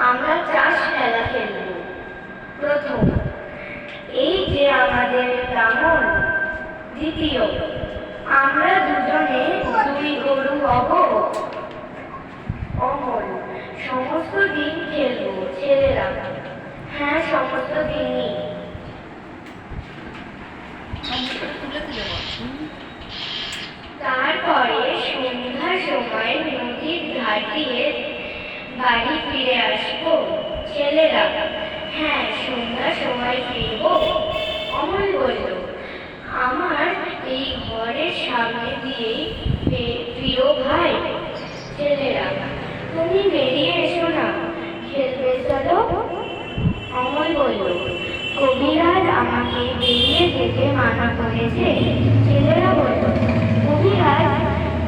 আমরা চাষ খেলা খেলব। প্রথম, এই যে আমাদের ব্রাহ্মণ। দ্বিতীয়, আমরা দুজনে দুই গরু হব। অমল, সমস্ত দিন খেলবো ছেলেরা? হ্যাঁ, সমস্ত দিনই। তারপরে সন্ধ্যার সময় নদীর ঘাট দিয়ে বাড়ি ফিরে আসবো ছেলেরা? হ্যাঁ, সন্ধ্যার সময় ফিরবো। অমল বলল, আমার এই ঘরের সামনে দিয়েই ফিরো ভাই। ছেলেরা, তুমি বেরিয়ে এসো না, খেলবে চলো। অমল বলল, কবিরাজ আমাকে বেরিয়ে যেতে মানা করেছে। ছেলেরা বলল,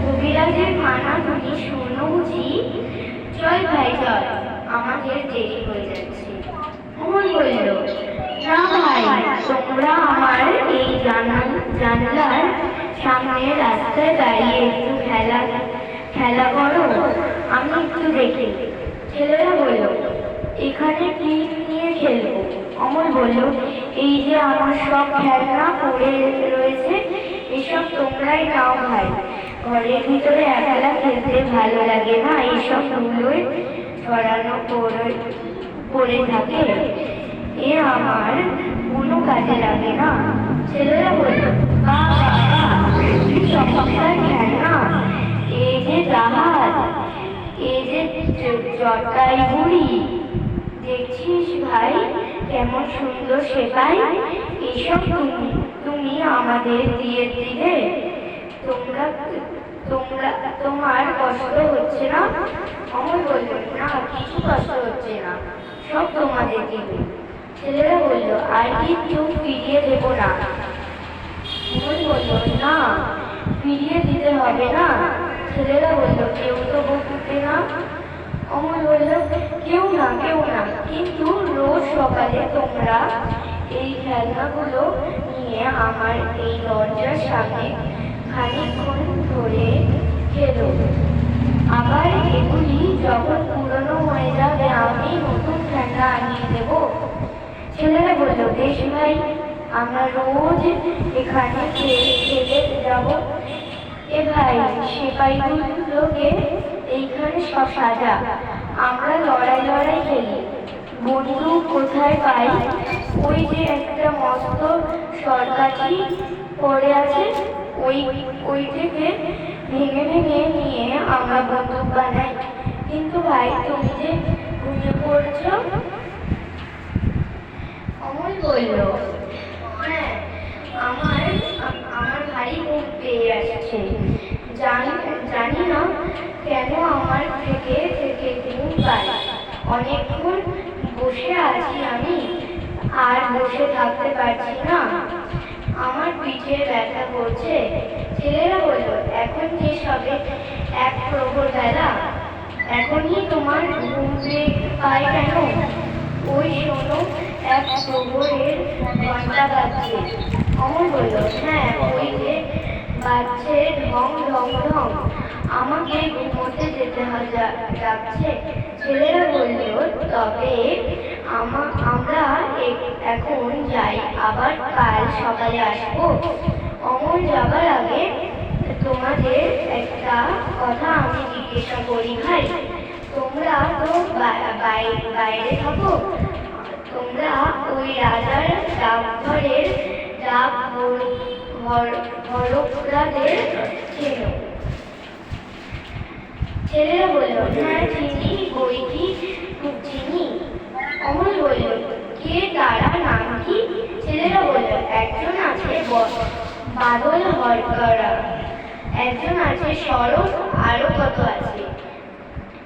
কবিরাজের মানা তুমি শোনো বুঝি? চল ভাই চল, আমাদের দেরি হয়ে যাচ্ছে। অমল বলল, না ভাই, তোমরা আমার এই জানলার সামনে রাস্তায় দাঁড়িয়ে একটু খেলা করো, আমি একটু দেখি। ছেলেরা বলল, এখানে কি নিয়ে খেলবো? অমল বলল, এই যে আমার সব খেলনা পড়ে রয়েছে, এসব তোমরাই নাও ভাই। ঘরের ভিতরে একলা খেলতে ভালো লাগে না, এইসব ধুলোয় ছড়ানো পড়ে থাকে, এ আমার কোনো কাজে লাগে না। ছেলেরা বলল, চমৎকার খেলনা, এই যে জাহাজ, এই যে জটাই বুড়ি, দেখছিস ভাই কেমন সুন্দর সেপাই, এইসব তুমি আমাদের দিয়ে দিলে? তোমার কষ্ট হচ্ছে না? অমল বলল, না, কিছু কষ্ট হচ্ছে না, সব তোমাদের দিবে। ছেলেরা বলল, আর কিছু ফিরিয়ে দেব না? অমল বলল, না, ফিরিয়ে দিতে হবে না। ছেলেরা বলল, কেউ তো বলতে না? অমল বলল, কেউ না, কিন্তু রোজ সকালে তোমরা এই খেলনাগুলো নিয়ে আমার এই দরজার সামনে খানিকক্ষণ ধরে খেলো। আবার এগুলি যখন পুরনো হয়ে যাবে আমি নতুন খেলনা আনিয়ে দেব। ছেলেরা বলল, বেশ ভাই, আমরা রোজ এখানে খেলে যাব। এ ভাই, সেপাইগুলোকে এইখানে সব সাজা, আমরা লড়াই খেলি। বন্দুক কোথায় পাই? ওই যে একটা মস্ত সরকারি পড়ে আছে, ওই থেকে ভেঙে নিয়ে আমরা বন্দুক বানাই। কিন্তু ভাই, তুমি যে ঘুমিয়ে পড়ছো? অমল বলল, হ্যাঁ, আমার ভারী ঘুম পেয়ে আসছে, জানি না কেন আমার থেকে ঘুম পায়। অনেকক্ষণ বসে আছি আমি, আর বসে থাকতে পারছি না, আমার পিঠে ব্যথা করছে। ছেলেরা বলল, এখন যে সবে এক প্রহর বেলা, এখনই তোমার ঘুম পায় কেন? ওই শোনো, এক প্রহরের ঘন্টা বাজছে। অমল বলল, হ্যাঁ, ওই যে বাজছে ঢং ঢং ঢং, আমাকে ঘুমোতে যেতে যাচ্ছে। ছেলেরা বলল, তবে আমরা এখন যাই, আবার কাল সকালে আসবো। অমল যাবার আগে তোমাদের একটা কথা আমি জিজ্ঞাসা করি ভাই, তোমরা তো বাইরে থাকো, তোমরা ওই রাজার ডাকঘরের হরকরাদের চেনো? ছেলেরা বলল, হ্যাঁ চিনি, বই কি খুব চিনি। অমল বলল, কে তারা, নাম কি? ছেলেরা বলল, একজন আছে বাদল হরকরা, একজন আছে শরৎ, আরো কত আছে।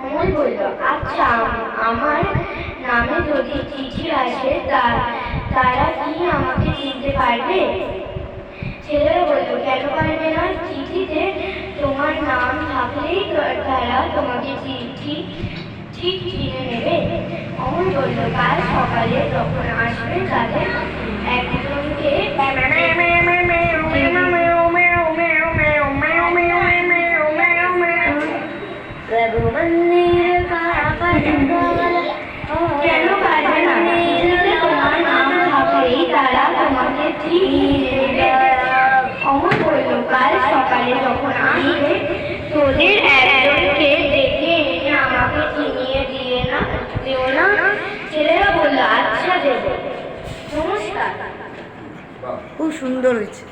অমল বলল, আচ্ছা, আমার নামে যদি চিঠি আসে তারা কি আমাকে চিনতে পারবে? ছেলেরা বলল, কেন পারবে না? চিঠিতে তোমার নাম থাকলেই তারা তোমাকে ঠিক চিনে নেবে। অমল বলল, কাল সকালে যখন আসবে তাদের একজনকে তারা তোমাকে ঠিক নেবে। অমর বলল, কাল সকালে যখন আসবে তোদের একজনকে ডেকে এনে আমাকে চিনিয়ে দিও না। ছেলেরা বলল, আচ্ছা দেব। নমস্কার। খুব সুন্দর হয়েছে।